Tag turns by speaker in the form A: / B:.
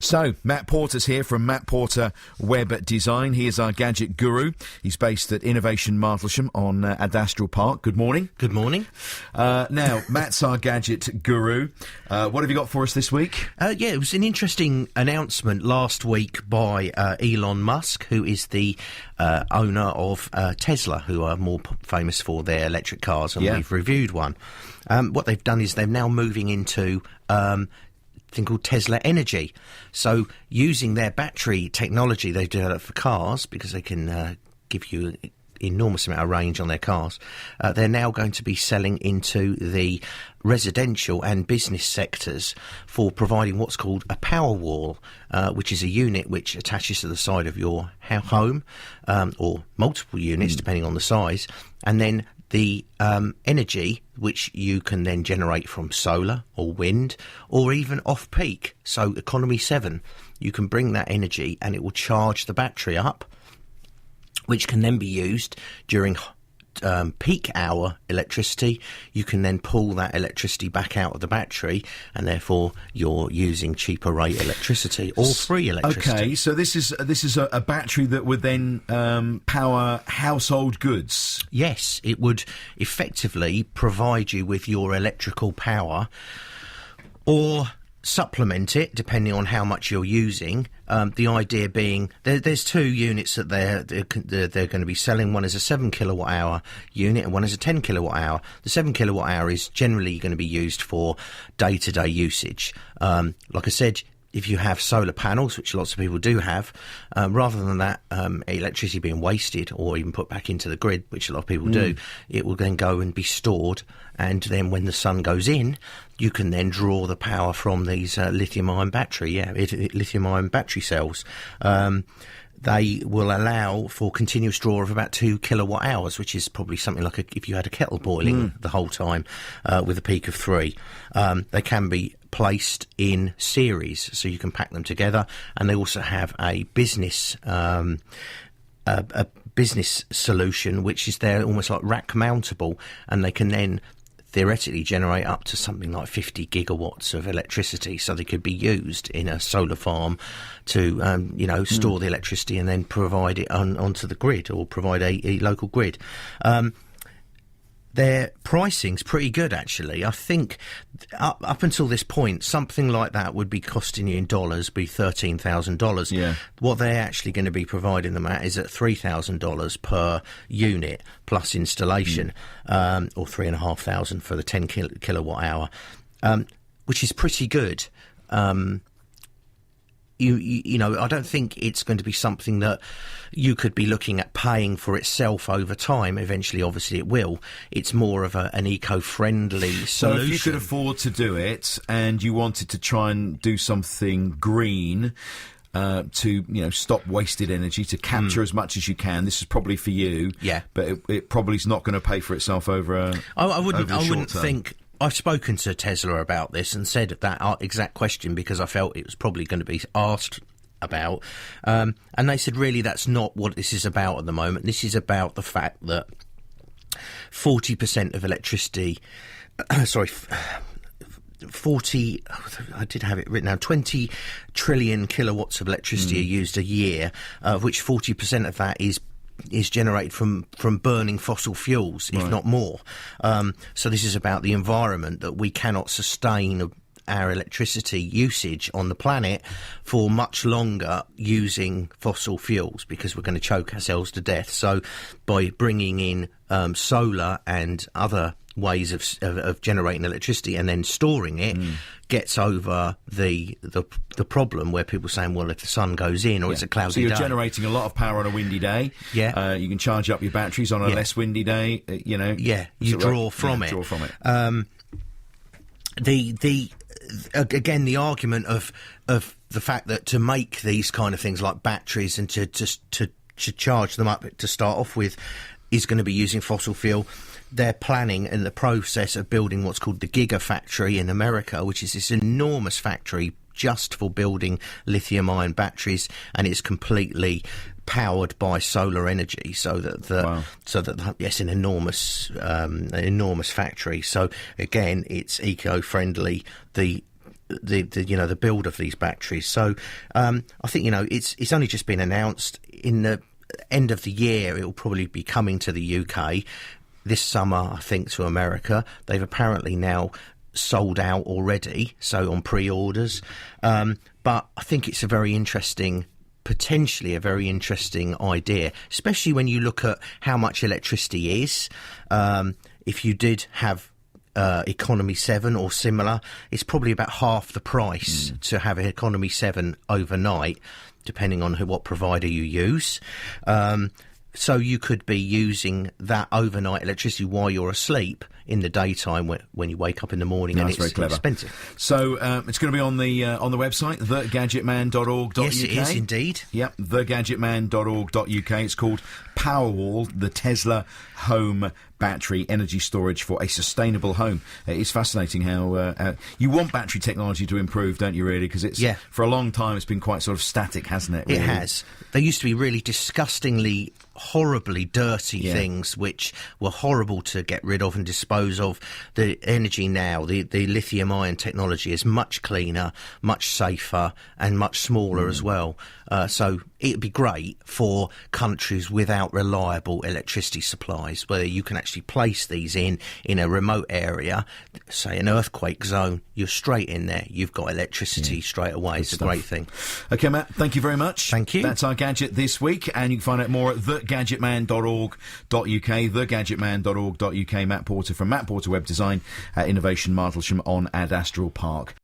A: So, Matt Porter's here from Matt Porter Web Design. He is our gadget guru. He's based at Innovation Martlesham on Adastral Park. Good morning.
B: Good morning.
A: Now, Matt's our gadget guru. What have you got for us this week?
B: Yeah, it was an interesting announcement last week by Elon Musk, who is the owner of Tesla, who are more famous for their electric cars, and we've reviewed one. What they've done is they're now moving into thing called Tesla Energy. So using their battery technology they've developed for cars, because they can give you enormous amount of range on their cars, they're now going to be selling into the residential and business sectors for providing what's called a Powerwall, which is a unit which attaches to the side of your home, or multiple units depending on the size, and then the energy which you can then generate from solar or wind or even off-peak, so economy 7, you can bring that energy and it will charge the battery up, which can then be used during peak hour electricity. You can then pull that electricity back out of the battery, and therefore you're using cheaper rate electricity or free electricity.
A: Okay, so this is a battery that would then power household goods.
B: Yes, it would effectively provide you with your electrical power, or supplement it depending on how much you're using. The idea being there's two units that they're going to be selling. One is a 7 kilowatt hour unit and one is a 10 kilowatt hour. The 7 kilowatt hour is generally going to be used for day-to-day usage. Like I said, if you have solar panels, which lots of people do have, rather than that electricity being wasted or even put back into the grid, which a lot of people do, it will then go and be stored, and then when the sun goes in, you can then draw the power from these lithium-ion battery cells. They will allow for continuous draw of about 2 kilowatt hours, which is probably something like if you had a kettle boiling the whole time, with a peak of 3. They can be placed in series, so you can pack them together, and they also have a business solution, which is there almost like rack mountable, and they can then theoretically generate up to something like 50 gigawatts of electricity, so they could be used in a solar farm to store the electricity and then provide it onto the grid, or provide a local grid. Their pricing's pretty good, actually. I think up until this point, something like that would be costing you in dollars, be $13,000.
A: Yeah.
B: What they're actually going to be providing them at is at $3,000 per unit plus installation, or $3,500 for the 10 kilowatt hour, which is pretty good. You know, I don't think it's going to be something that you could be looking at paying for itself over time. Eventually, obviously, it will. It's more of an eco-friendly solution.
A: So if you could afford to do it and you wanted to try and do something green, to stop wasted energy, to capture as much as you can, this is probably for you.
B: Yeah,
A: but it probably is not going to pay for itself over
B: I wouldn't
A: term.
B: think. I've spoken to Tesla about this and said that exact question because I felt it was probably going to be asked about. And they said, really, that's not what this is about at the moment. This is about the fact that 40% of electricity... 40... I did have it written down. 20 trillion kilowatts of electricity are used a year, of which 40% of that is generated from burning fossil fuels, if not more. So this is about the environment, that we cannot sustain our electricity usage on the planet for much longer using fossil fuels, because we're going to choke ourselves to death. So by bringing in solar and other ways of generating electricity and then storing it, gets over the problem where people are saying, well, if the sun goes in or it's a cloudy day.
A: So you're generating a lot of power on a windy day.
B: Yeah.
A: You can charge up your batteries on a less windy day.
B: Yeah, you draw from it.
A: Draw from it.
B: Again, the argument of the fact that to make these kind of things like batteries and to charge them up to start off with is going to be using fossil fuel. They're planning in the process of building what's called the Gigafactory in America, which is this enormous factory just for building lithium-ion batteries, and it's completely powered by solar energy. So that yes, an enormous factory. So again, it's eco-friendly. The the build of these batteries. So I think it's only just been announced. In the end of the year, it will probably be coming to the UK. This summer, I think, to America. They've apparently now sold out already, so on pre-orders. But I think it's potentially a very interesting idea, especially when you look at how much electricity is. If you did have Economy 7 or similar, it's probably about half the price to have an Economy 7 overnight, depending on what provider you use. So you could be using that overnight electricity while you're asleep in the daytime when you wake up in the morning.
A: No,
B: and
A: it's very clever.
B: Expensive.
A: So it's going to be on the website, thegadgetman.org.uk.
B: Yes, it is indeed.
A: Yep, thegadgetman.org.uk. It's called Powerwall, the Tesla home battery energy storage for a sustainable home. It's fascinating how you want battery technology to improve, don't you, really? Because for a long time it's been quite sort of static, hasn't it? Really?
B: It has. They used to be really disgustingly, horribly dirty things which were horrible to get rid of and dispose of. The energy now, the lithium-ion technology is much cleaner, much safer and much smaller as well. So it'd be great for countries without reliable electricity supplies, where you can actually place these in a remote area, say an earthquake zone. You're straight in there. You've got electricity straight away. It's a great thing.
A: OK, Matt, thank you very much.
B: Thank you.
A: That's our gadget this week, and you can find out more at thegadgetman.org.uk, thegadgetman.org.uk. Matt Porter from Matt Porter Web Design, Innovation Martlesham on Ad Astral Park.